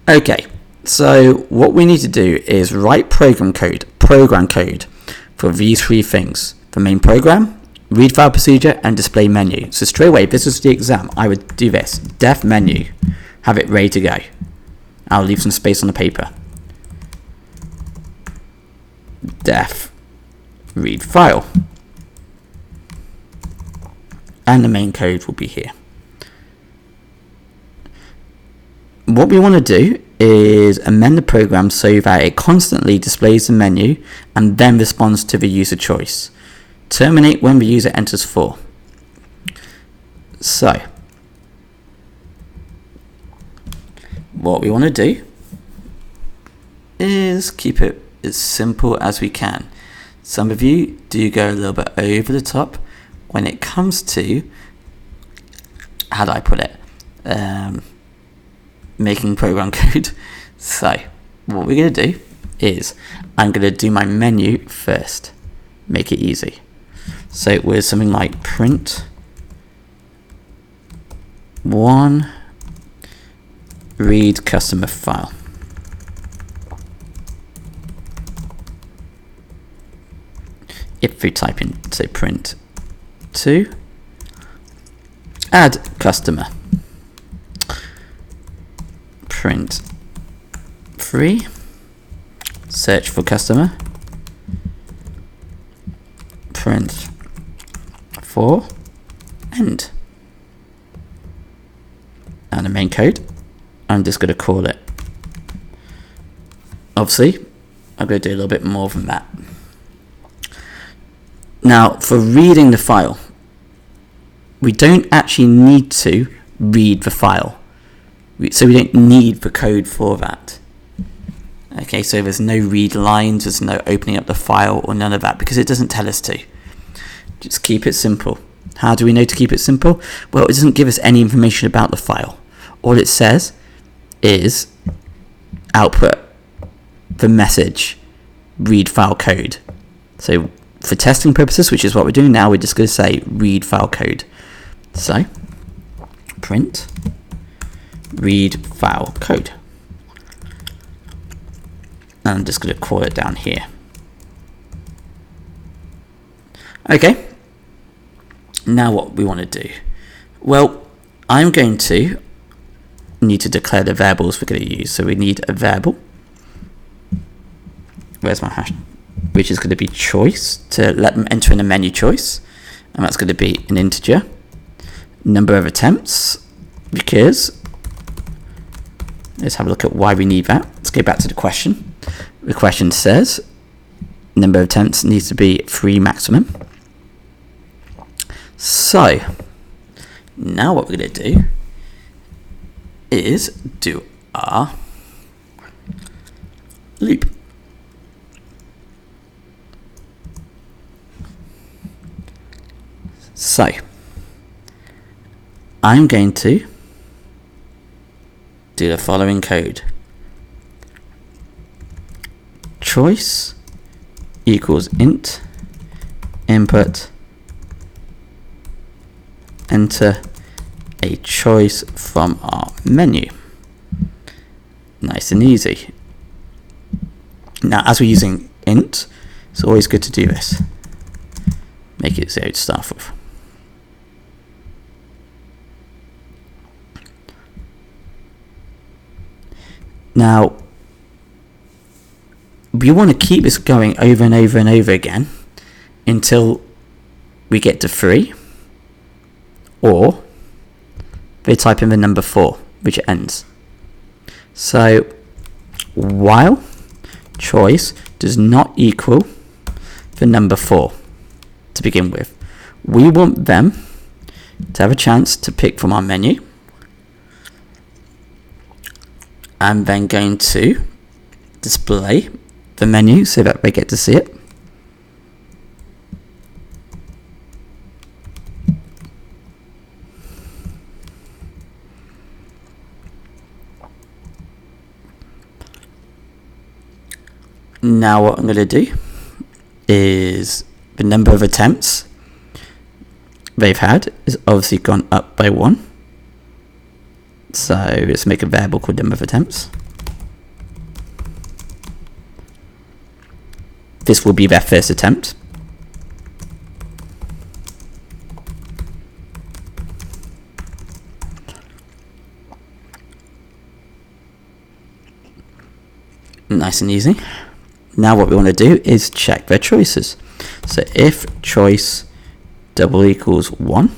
Okay, so what we need to do is write program code for these three things: the main program, read file procedure, and display menu. So straight away, if this was the exam, I would do this: def menu, have it ready to go. I'll leave some space on the paper. Def read file, and the main code will be here. What we want to do is amend the program so that it constantly displays the menu and then responds to the user choice. Terminate when the user enters 4. So what we want to do is keep it as simple as we can. Some of you do go a little bit over the top when it comes to, how do I put it, making program code. So what we're going to do is I'm going to do my menu first, make it easy. So with something like print 1 read customer file. If we type in, say, print 2 add customer, print 3 search for customer, print 4 end. And the main code, I'm just going to call it. Obviously, I'm going to do a little bit more than that. Now, for reading the file, we don't actually need to read the file. So we don't need the code for that. Okay, so there's no read lines, there's no opening up the file or none of that, because it doesn't tell us to. Just keep it simple. How do we know to keep it simple? Well, it doesn't give us any information about the file. All it says is output the message read file code. So for testing purposes, which is what we're doing now, we're just going to say read file code. So print read file code. And I'm just going to call it down here. Okay. Now what we want to do? Well, I'm going to need to declare the variables we're going to use. So we need a variable. Where's my hash? Which is going to be choice, to let them enter in a menu choice. And that's going to be an integer. Number of attempts, because let's have a look at why we need that. Let's go back to the question. The question says number of attempts needs to be 3 maximum. So now what we're going to do is do our loop. So I'm going to do the following code. Choice equals int input enter a choice from our menu. Nice and easy. Now, as we're using int, it's always good to do this. Make it 0 to start with. Now, we want to keep this going over and over and over again until we get to 3, or they type in the number 4, which ends. So while choice does not equal the number 4 to begin with, we want them to have a chance to pick from our menu. I'm then going to display the menu so that they get to see it. Now what I'm going to do is the number of attempts they've had is obviously gone up by 1. So let's make a variable called number of attempts. this will be their first attempt. Nice and easy. Now what we want to do is check their choices. So if choice double equals 1,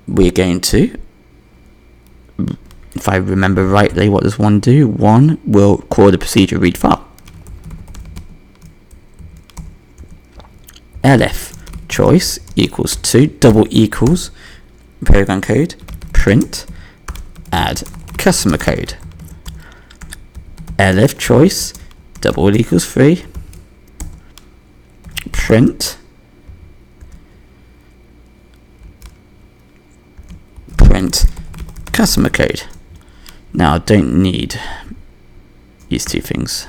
we're going to, if I remember rightly, what does 1 do? 1 will call the procedure read file. Elif choice equals 2, double equals program code, print, add customer code. Elif choice double equals 3, print customer code. Now I don't need these two things.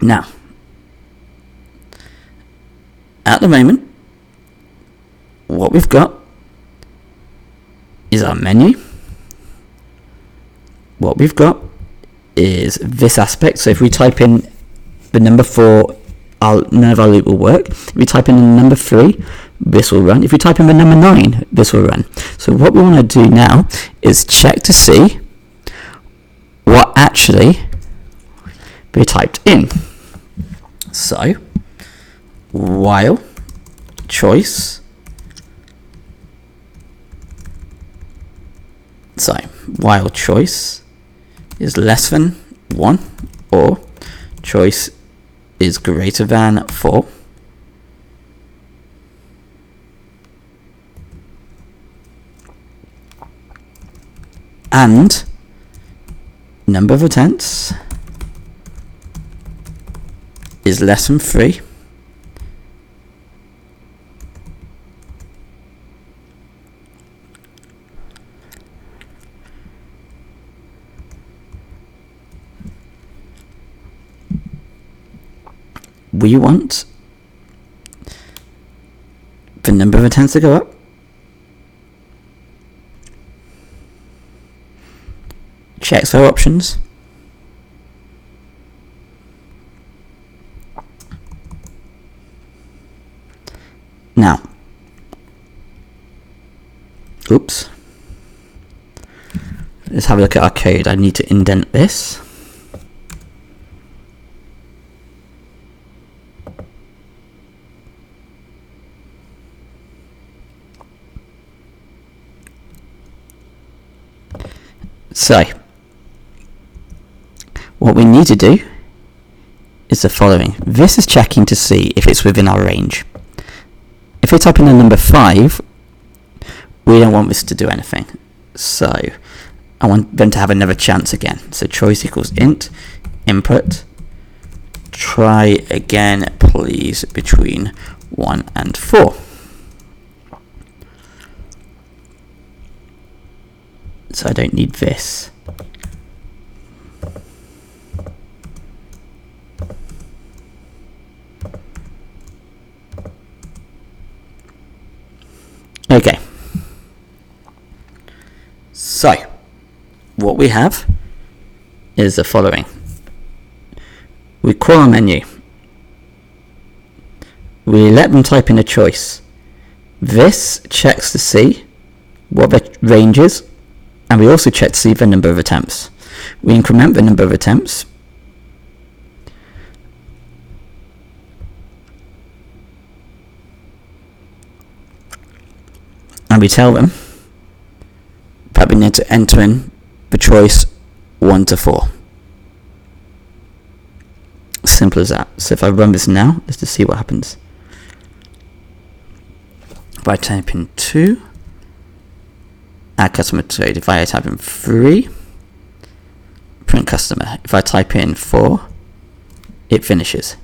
Now at the moment what we've got is our menu. What we've got is this aspect. So if we type in the number 4, none of our loop will work. If we type in the number 3, this will run. If we type in the number 9, this will run. So what we want to do now is check to see what actually we typed in. So while choice, while choice is less than 1 or choice is greater than 4, and number of attempts is less than 3, we want the number of attempts to go up, checks our options, now oops, let's have a look at our code. I need to indent this. So what we need to do is the following. This is checking to see if it's within our range. If we type in the number 5, we don't want this to do anything. So I want them to have another chance again. So choice equals int, input, try again please between 1 and 4. So I don't need this. Okay. So what we have is the following. We call our menu. We let them type in a choice. This checks to see what the range is, and we also check to see the number of attempts. We increment the number of attempts. And we tell them that we need to enter in the choice 1 to 4. Simple as that. So if I run this now, just to see what happens. If I type in 2, add customer code. If I type in 3, print customer. If I type in 4, it finishes.